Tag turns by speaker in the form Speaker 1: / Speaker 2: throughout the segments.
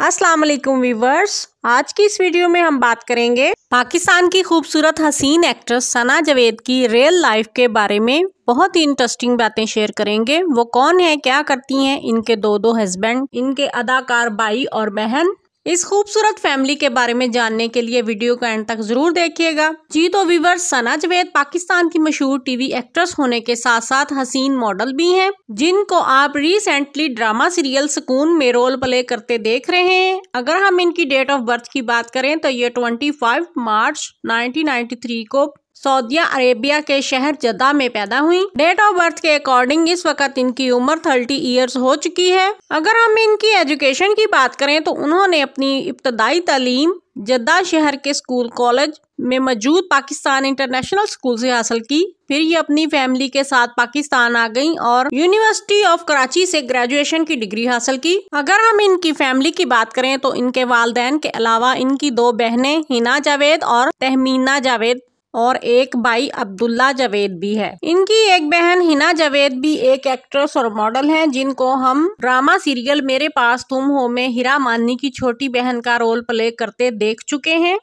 Speaker 1: अस्सलाम वालेकुम व्यूवर्स, आज की इस वीडियो में हम बात करेंगे पाकिस्तान की खूबसूरत हसीन एक्ट्रेस सना जावेद की रियल लाइफ के बारे में। बहुत ही इंटरेस्टिंग बातें शेयर करेंगे। वो कौन है, क्या करती हैं, इनके दो हस्बैंड, इनके अदाकार भाई और बहन। इस खूबसूरत फैमिली के बारे में जानने के लिए वीडियो को एंड तक जरूर देखिएगा। जी तो व्यूवर्स, सना जावेद पाकिस्तान की मशहूर टीवी एक्ट्रेस होने के साथ साथ हसीन मॉडल भी हैं, जिनको आप रिसेंटली ड्रामा सीरियल सुकून में रोल प्ले करते देख रहे हैं। अगर हम इनकी डेट ऑफ बर्थ की बात करें तो ये 25 मार्च 1993 को सऊदी अरेबिया के शहर जद्दा में पैदा हुई। डेट ऑफ बर्थ के अकॉर्डिंग इस वक्त इनकी उम्र 30 इयर्स हो चुकी है। अगर हम इनकी एजुकेशन की बात करें तो उन्होंने अपनी इब्तदाई तालीम जद्दा शहर के स्कूल कॉलेज में मौजूद पाकिस्तान इंटरनेशनल स्कूल से हासिल की। फिर ये अपनी फैमिली के साथ पाकिस्तान आ गईं और यूनिवर्सिटी ऑफ कराची से ग्रेजुएशन की डिग्री हासिल की। अगर हम इनकी फैमिली की बात करें तो इनके वालिदैन के अलावा इनकी 2 बहनें हिना जावेद और तहमीना जावेद और एक भाई अब्दुल्ला जावेद भी है। इनकी एक बहन हिना जावेद भी एक एक्ट्रेस और मॉडल हैं, जिनको हम ड्रामा सीरियल मेरे पास तुम हो में हीरा मानी की छोटी बहन का रोल प्ले करते देख चुके हैं।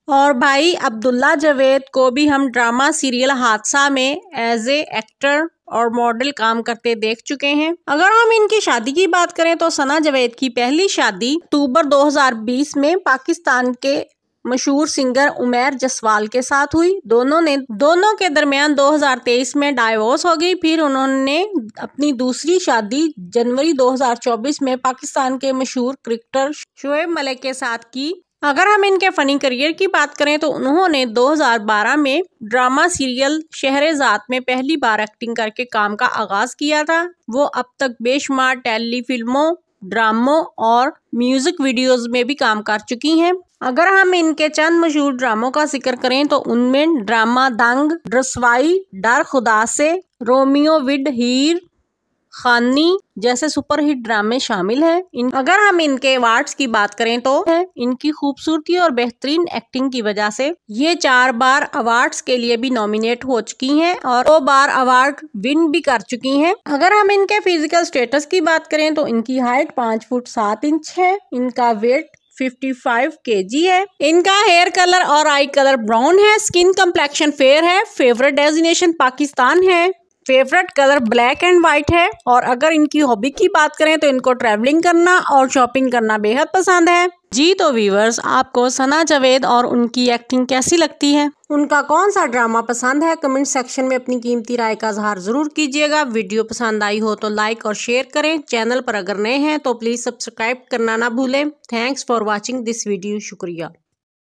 Speaker 1: और भाई अब्दुल्ला जावेद को भी हम ड्रामा सीरियल हादसा में एज ए एक्टर और मॉडल काम करते देख चुके हैं। अगर हम इनकी शादी की बात करें तो सना जावेद की पहली शादी अक्टूबर 2020 में पाकिस्तान के मशहूर सिंगर उमैर जसवाल के साथ हुई। दोनों के दरमियान 2023 में डाइवोर्स हो गई। फिर उन्होंने अपनी दूसरी शादी जनवरी 2024 में पाकिस्तान के मशहूर क्रिकेटर शोएब मलिक के साथ की। अगर हम इनके फनी करियर की बात करें तो उन्होंने 2012 में ड्रामा सीरियल शहरेज़ाद में पहली बार एक्टिंग करके काम का आगाज किया था। वो अब तक बेशुमार टेली फिल्मों, ड्रामों और म्यूजिक वीडियोस में भी काम कर चुकी हैं। अगर हम इनके चंद मशहूर ड्रामों का जिक्र करें तो उनमें ड्रामा दंग, रसवाई, डर खुदा से, रोमियो विद हीर खानी जैसे सुपरहिट ड्रामे शामिल हैं। अगर हम इनके अवार्ड्स की बात करें तो इनकी खूबसूरती और बेहतरीन एक्टिंग की वजह से ये 4 बार अवार्ड्स के लिए भी नॉमिनेट हो चुकी हैं और 2 बार अवार्ड विन भी कर चुकी हैं। अगर हम इनके फिजिकल स्टेटस की बात करें तो इनकी हाइट 5 फुट 7 इंच है। इनका वेट 55 kg है। इनका हेयर कलर और आई कलर ब्राउन है। स्किन कम्प्लेक्शन फेयर है। फेवरेट डेजिनेशन पाकिस्तान है। Favourite colour black and white है। और अगर इनकी हॉबी की बात करें तो इनको ट्रैवलिंग करना और शॉपिंग करना बेहद पसंद है। जी तो व्यूवर्स, आपको सना जावेद और उनकी एक्टिंग कैसी लगती है? उनका कौन सा ड्रामा पसंद है? कमेंट सेक्शन में अपनी कीमती राय का इजहार जरूर कीजिएगा। वीडियो पसंद आई हो तो लाइक और शेयर करें। चैनल पर अगर नए हैं तो प्लीज सब्सक्राइब करना ना भूलें। Thanks for watching this video. शुक्रिया।